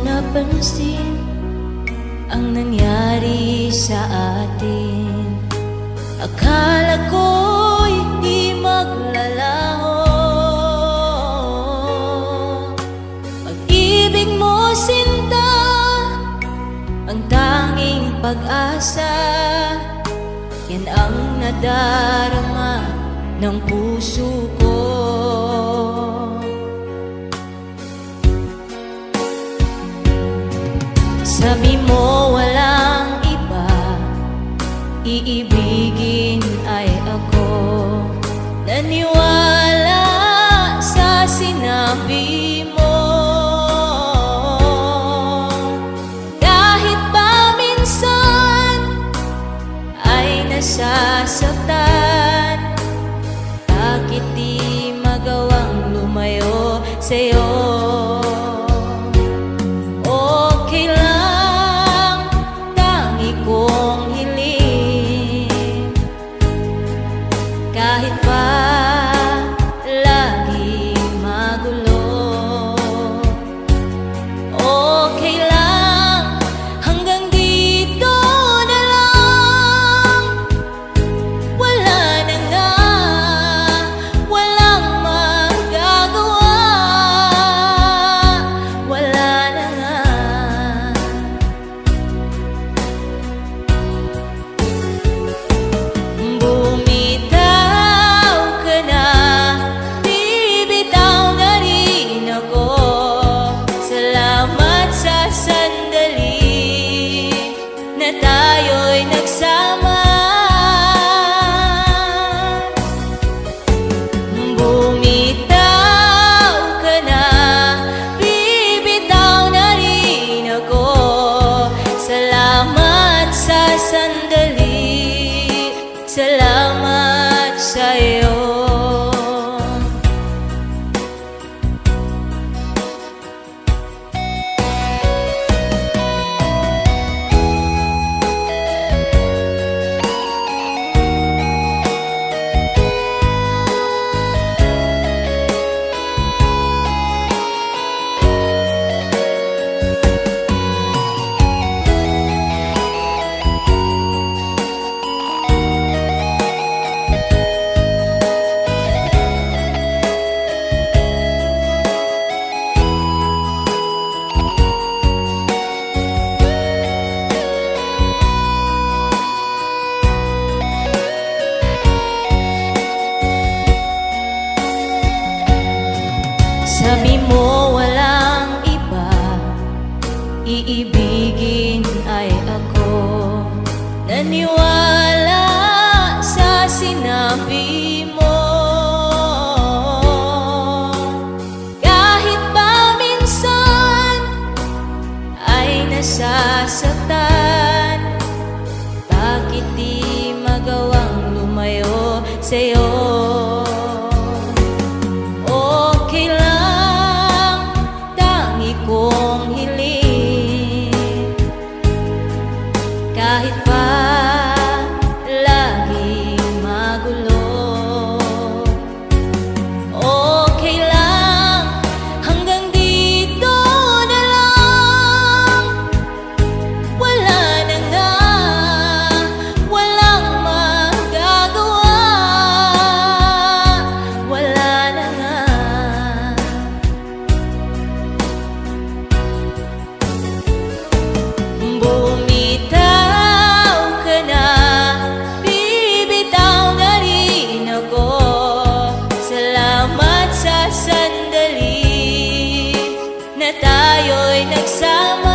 napansin ang nangyari sa atin. Akala ko'y di maglalaho. Pag-ibig mo, sinta, ang tanging pag-asa. Yan ang nadarama ng puso ko. Sabi mo walang iba, iibigin ay ako. Naniwala sa sinabi mo, kahit pa minsan ay nasasaktan. Bakit di magawang lumayo sa'yo? Okay lang, tangi kong hiling, kahit pa lagi magulo. Okay lang, hanggang dito na lang. Wala na nga, walang magagawa. Wala na nga. Bumitaw ka na, bibitaw na rin ako. Salamat sa sandali na tayo'y nagsama. Bumitaw ka na, bibitaw na rin ako. Salamat sa sandali, salamat sa'yo. Sabi mo walang iba, iibigin ay ako. Naniwala sa sinabi mo, kahit pa minsan ay nasasaktan. Bakit di magawang lumayo sa'yo? Okay lang, tangi kong hiling, kahit pa lagi magulo. Okay lang, hanggang dito na lang. Wala na nga, walang magagawa. Wala na nga. Bumitaw ka na, bibitaw na rin ako. Salamat sa sandali na tayo'y nagsama.